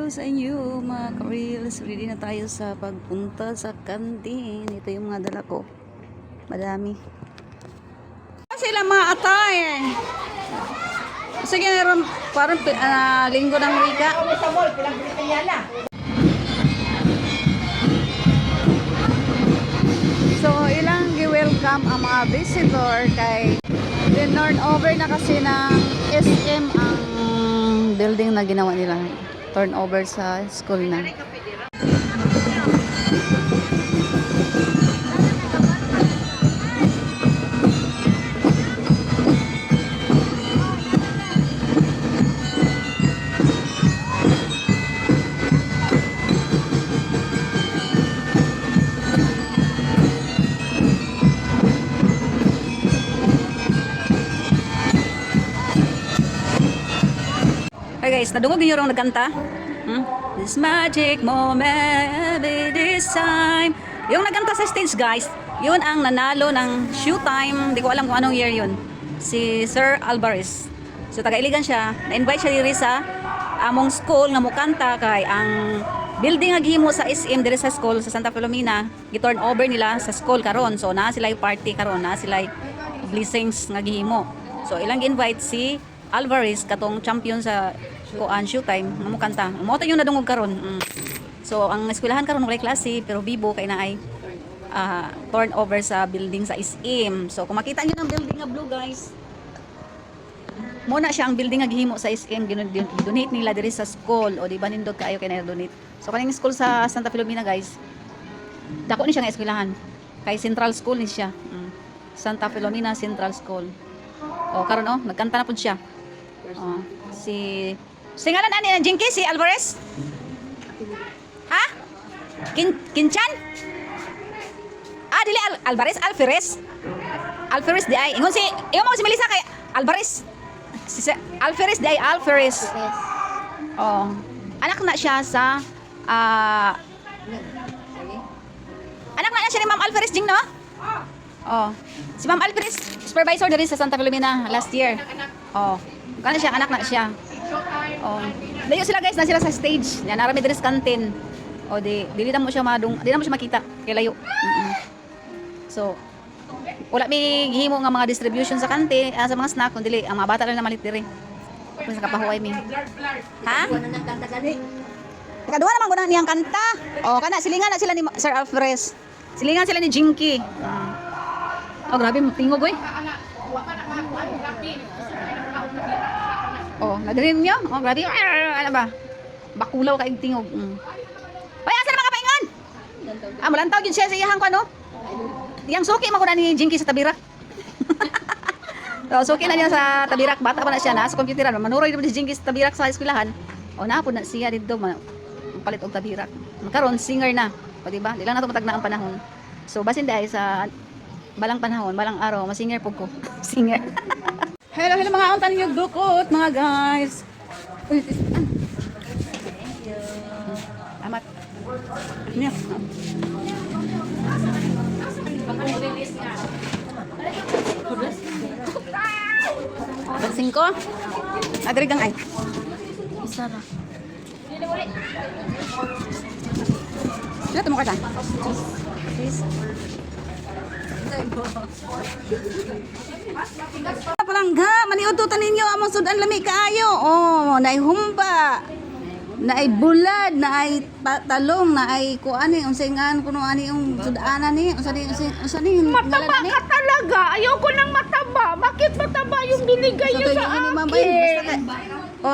sa inyo mga ka-reels. Ready na tayo sa pagpunta sa kantin. Ito yung mga dala ko. Madami. Sila mga attire. Sige, parang linggo ng wika. So, ilang gi-welcome ang mga visitor kay turn over na kasi ng SM ang building na ginawa nila. Turnover sa school na. Hey guys, nadungog niyo rong nagkanta? This magic moment, maybe this time. Yung nagkanta sa stage guys, yun ang nanalo ng Showtime. Hindi ko alam kung anong year yun. Si Sir Alvarez. So taga-Iligan siya. Na-invite siya diri sa among school nga mukanta kay ang building nga gihimo sa SM diri sa school sa Santa Filomena, gi-turn over nila sa school karon. So na sila yung party karon, na sila blessings nga gihimo. So ilang invite si Alvarez katong champion sa kuan Showtime nga mukanta. Mo ta yung nadungog karon. So ang eskwelahan karon walay klase pero bibo kay naay turn over sa building sa SM. So kung makita niyo ng building nga blue guys, mo na siya ang building nga gihimo sa SM, donate nila diri sa school o di ba nindot kaayo kay na-donate. So kaning school sa Santa Filomena guys, dako ni siya nga eskwelahan. Kay Central School ni siya. Santa Filomena Central School. O karon nagkanta na pud siya. Si singalan ani ng Jinky si Alvarez? Ha? Kinchan? Dili Alvarez, Alvarez. Alvarez di ay. Ingon si mo si Melissa kay Alvarez. Si Alvarez di ay Alvarez. Anak na siya sa anak na siya ni Ma'am Alvarez Jing no? Si Ma'am Alvarez supervisor diri sa Santa Filomena last year. Kana siya anak na siya. Layo sila guys, na sila sa stage. Yan narami diri sa kantin. Dili na mo siya makita kay layo. So wala mi gihimo nga mga distribution sa kantin, sa mga snack kundi ang mga bata lang na malit diri. Sa kapahuay mi. Ha? Kaduha naman guna niyang kanta. Kana silingan na sila ni Sir Alvarez. Silingan sila ni Jinky. Grabe tingog oy. Nadirin nyo? Grabe. Ano ba? Bakulaw kaing tingog. Ay, asa na mga paingon? Malantaw yun siya sa iyahang ko, no? Yang suki maguna ni Jinky sa tabirak. Suki na niya sa tabirak. Bata pa na siya na sa computeran. Manuroy naman si Jinky sa tabirak sa eskwelahan. Naapod na siya dito. Palit og tabirak. Karon singer na. Diba? Di lang na ito matag na ang panahon. So, basin dahil sa balang panahon, balang araw, masinger po ko. Singer. Hello mga untan ninyo dukot mga guys. Amat. Niya. Pansin ko. Adri gang ay. Isa ra. Sila mo ka ta? Please. Palangga, maniututan ninyo among sudan lami kaayo. Naay humba. Naay bulad, naay talong, naay kuani unsay ngan kuno ani yung sudanan ni, unsa ni mataba ka talaga. Ayoko nang mataba. Bakit mataba yung binigay niyo sa akin?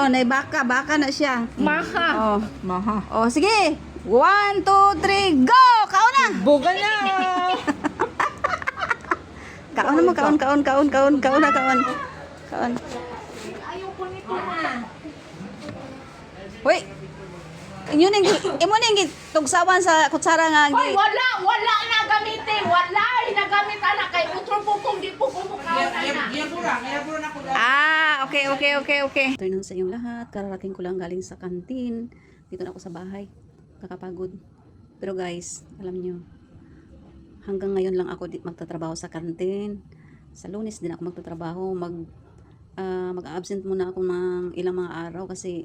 Naay baka na siya. Maha. Maha. Sige. 1, 2, 3, go! Kaon na. Buga na. Kaon naman, kaon. Ayoko nito na. Hoy. Imo ning tugsawan sa kutsara nga. Hoy, wala na gamitin. Wala nagamit ana kay utro pupong di po kumukaon na. Okay. Afternoon sa inyong lahat. Kararating ko lang galing sa kantin. Dito na ako sa bahay. Kakapagod. Pero guys, alam nyo, hanggang ngayon lang ako magtatrabaho sa kantin. Sa Lunes din ako magtatrabaho. Mag-absent muna ako ng ilang mga araw kasi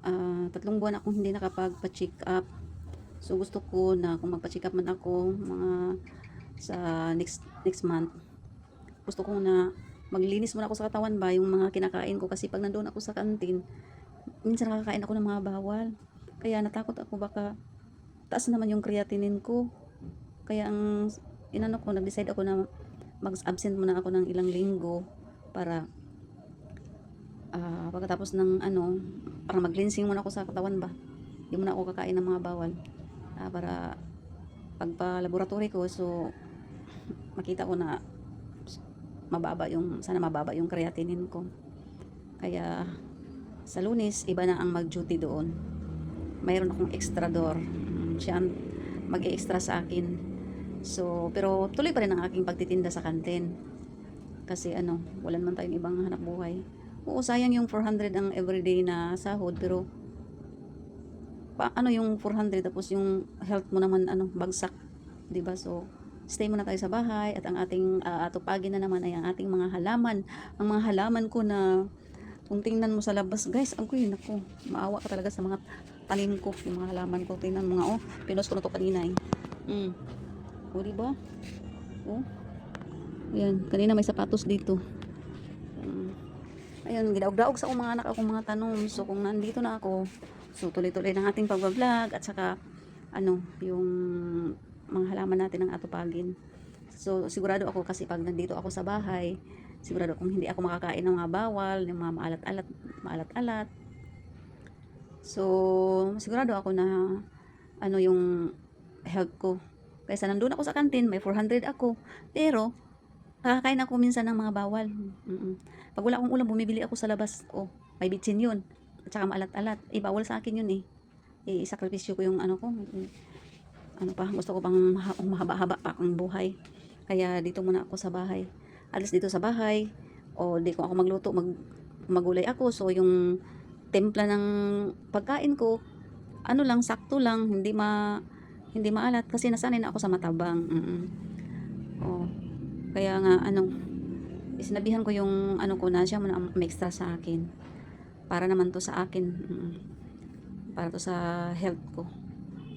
3 buwan akong hindi nakapagpa-check up. So gusto ko na kung magpa-check up man ako mga sa next month, gusto ko na maglinis muna ako sa katawan ba yung mga kinakain ko, kasi pag nandoon ako sa kantin minsan nakakain ako ng mga bawal, kaya natakot ako baka taas naman yung creatinine ko. Kaya ang inano ko, nag-decide ako na mag-absent muna ako ng ilang linggo para pagkatapos ng para mag-cleansing muna ako sa katawan ba, hindi muna ako kakain ng mga bawal, para pagpa-laboratory ko, so makita ko na sana mababa yung creatinine ko. Kaya sa Lunes iba na ang mag-duty doon, mayroon akong extrador, siya ang mag-extra sa akin. So pero tuloy pa rin ang aking pagtitinda sa kantin, kasi wala naman tayong ibang hanap buhay. Oo, sayang yung 400 ang everyday na sahod, pero yung 400 tapos yung health mo naman bagsak, 'di ba? So stay muna tayo sa bahay, at ang ating atupagin na naman ay ang ating mga halaman. Ang mga halaman ko na kung tingnan mo sa labas, guys, naku, maawa ka talaga sa mga tanim ko, yung mga halaman ko. Tingnan mo nga, pinost ko na to kanina eh. O, diba? Ayan, kanina may sapatos dito. Ayun, gidaog-daog sa akong mga anak, akong mga tanom. So kung nandito na ako, so tuloy-tuloy ng ating pag-vlog, at saka yung mga halaman natin ng atupagin. So sigurado ako, kasi pag nandito ako sa bahay, sigurado kung hindi ako makakain ng mga bawal, yung mga maalat-alat. So sigurado ako na yung health ko. Kaysa nandun ako sa kantin, may 400 ako, pero nakakain ako minsan ng mga bawal. Pag wala akong ulam, bumibili ako sa labas. May bitsin yun, at saka maalat-alat. Bawal sa akin yun isakripisyo ko yung gusto ko pang mahaba-haba pa akong buhay. Kaya dito muna ako sa bahay. At least dito sa bahay, di ko ako magluto, magulay ako. So yung templa ng pagkain ko, sakto lang, hindi maalat, kasi nasanay na ako sa matabang. Kaya nga sinabihan ko yung ko na siya muna extra sa akin, para naman to sa akin, para to sa health ko.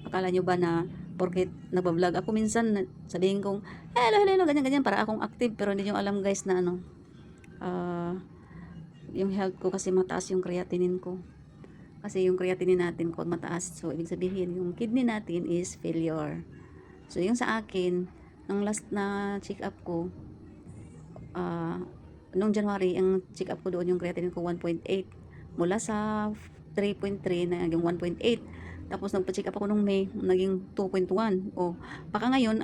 Akala nyo ba na porket nagbablog ako minsan, sabihin kong hello, ganyan para akong active, pero hindi nyo alam, guys, na yung health ko, kasi mataas yung creatinine ko. Kasi yung creatinine natin kung mataas, so ibig sabihin yung kidney natin is failure. So yung sa akin, nung last na check up ko, nung January, ang check up ko doon, yung creatinine ko 1.8, mula sa 3.3 na naging 1.8. Tapos nagpa-check up ako nung May, naging 2.1. Baka ngayon,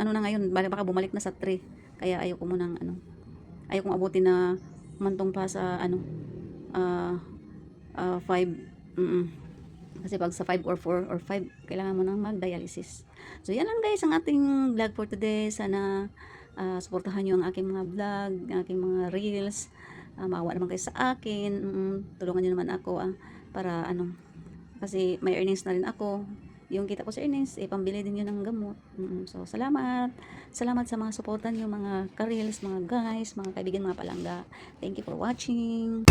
baka bumalik na sa 3. Kaya ayoko munang ayokong abutin na mantong pa sa 5. Kasi pag sa 5 or 4 or 5, kailangan mo nang mag-dialysis. So yan lang, guys, ang ating vlog for today. Sana suportahan nyo ang aking mga vlog, ang aking mga reels. Maawa naman kayo sa akin. Tulungan nyo naman ako para kasi may earnings na rin ako. Yung kita ko sa earnings, pambili din yun ng gamot. So salamat sa mga suportan nyo, mga ka-reels, mga guys, mga kaibigan, mga palangga. Thank you for watching.